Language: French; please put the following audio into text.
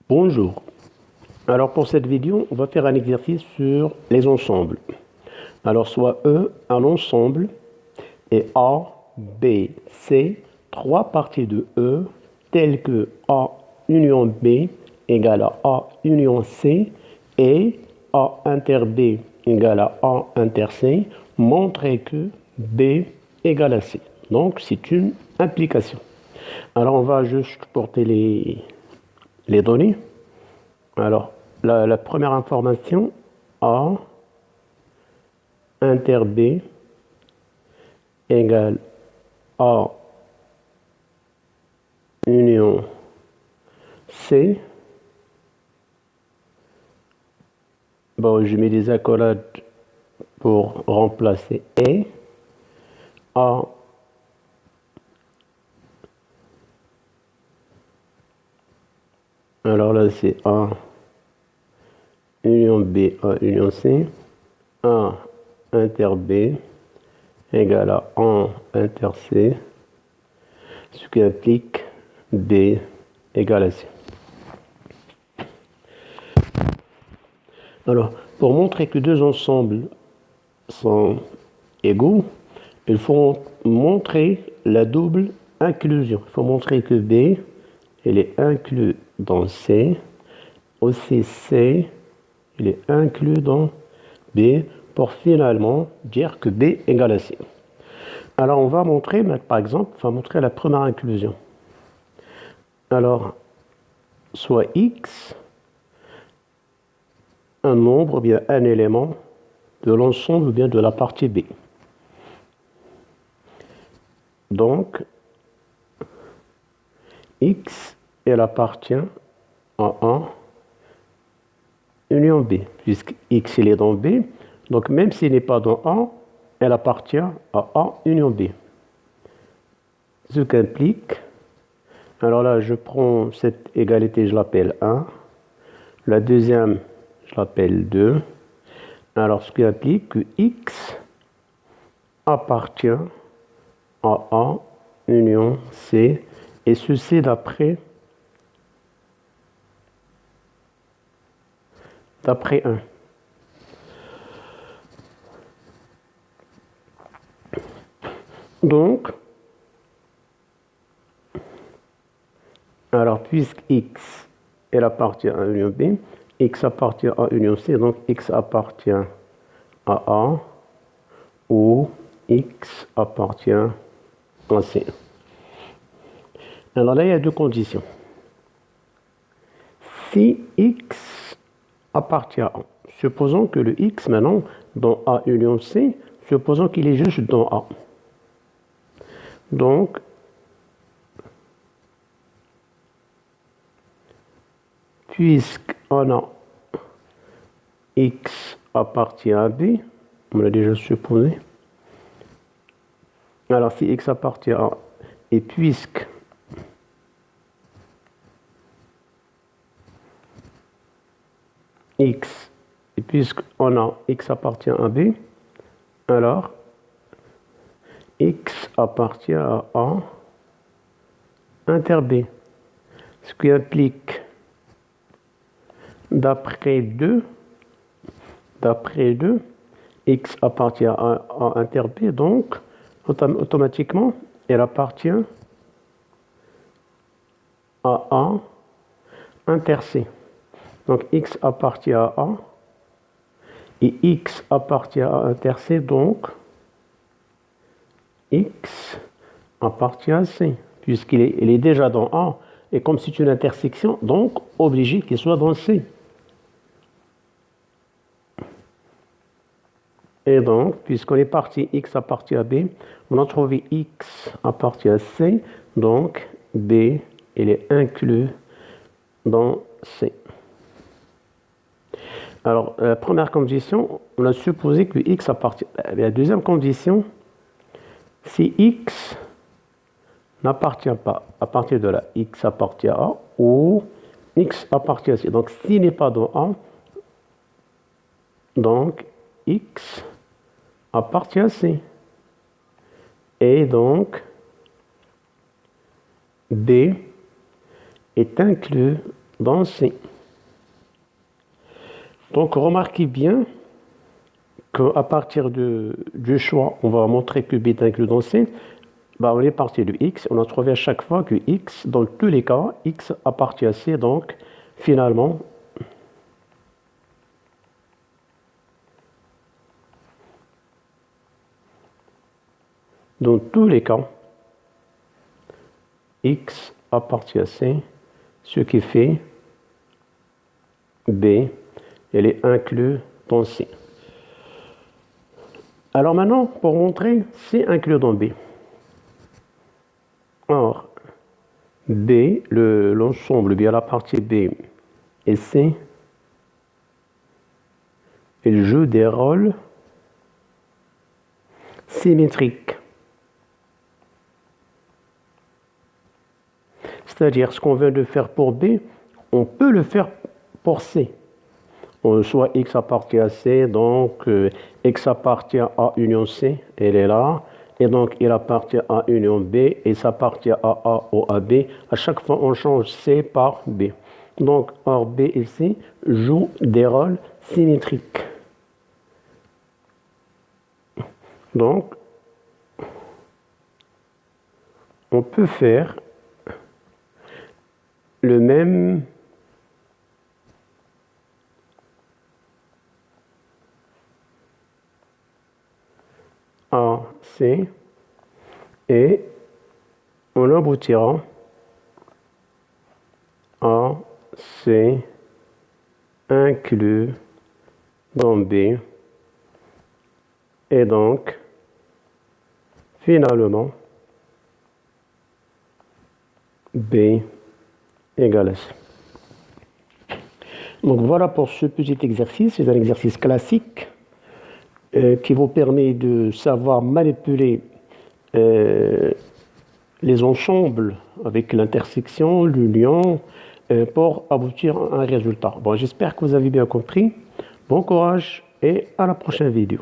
Bonjour. Alors pour cette vidéo, on va faire un exercice sur les ensembles. Alors soit E, un ensemble, et A, B, C, trois parties de E, telles que A union B égale à A union C, et A inter B égale à A inter C, montrer que B égale à C. Donc c'est une implication. Alors on va juste porter les données. Alors, la première information, A inter B égale A union C. Bon, je mets des accolades pour remplacer et. A alors là, c'est A union B, A union C. A inter B égale à A inter C, ce qui implique B égale à C. Alors, pour montrer que deux ensembles sont égaux, il faut montrer la double inclusion. Il faut montrer que B, il est inclus dans C, aussi C, il est inclus dans B, pour finalement dire que B égale à C. Alors, on va montrer, par exemple, on va montrer la première inclusion. Alors, soit X, un nombre ou bien un élément de l'ensemble ou bien de la partie B. Donc, X, elle appartient à A union B, puisque X il est dans B, donc même s'il n'est pas dans A, elle appartient à A union B. Ce qu'implique, alors là je prends cette égalité, je l'appelle 1, la deuxième je l'appelle 2, alors ce qui implique que X appartient à A union C, et ceci d'après 1. Donc, alors puisque X elle appartient à union B, X appartient à union C, donc X appartient à A, ou X appartient à C. Alors là, il y a deux conditions. Si X appartient à A, supposons que le X maintenant, dans A union C, supposons qu'il est juste dans A. Donc, puisqu'on a X appartient à B, on l'a déjà supposé. Alors, si X appartient à A, et puisque X, et puisqu'on a X appartient à B, alors X appartient à A inter B, ce qui implique d'après 2, X appartient à A inter B, donc automatiquement elle appartient à A inter C. Donc X appartient à A et X appartient à inter C, donc X appartient à C, puisqu'il est déjà dans A, et comme c'est une intersection, donc obligé qu'il soit dans C. Et donc, puisqu'on est parti X appartient à B, on a trouvé X appartient à C, donc B, il est inclus dans C. Alors, la première condition, on a supposé que X appartient. La deuxième condition, si X n'appartient pas, à partir de là, X appartient à A ou X appartient à C. Donc, s'il n'est pas dans A, donc X appartient à C. Et donc, B est inclus dans C. Donc remarquez bien qu'à partir du choix, on va montrer que B est inclus dans C. Bah, on est parti de X. On a trouvé à chaque fois que X, dans tous les cas, X appartient à C. Donc finalement, dans tous les cas, X appartient à C, ce qui fait B, elle est inclus dans C. Alors maintenant, pour montrer C inclus dans B. Or, B, l'ensemble, bien la partie B et C, il joue des rôles symétriques. C'est-à-dire, ce qu'on vient de faire pour B, on peut le faire pour C. Soit X appartient à C, donc X appartient à union C, elle est là. Et donc, il appartient à union B et ça appartient à A ou à B. À chaque fois, on change C par B. Donc, or B et C jouent des rôles symétriques. Donc, on peut faire le même A, C, et on aboutira à C inclus dans B, et donc, finalement, B égale à C. Donc voilà pour ce petit exercice, c'est un exercice classique qui vous permet de savoir manipuler les ensembles avec l'intersection, l'union, pour aboutir à un résultat. Bon, j'espère que vous avez bien compris. Bon courage et à la prochaine vidéo.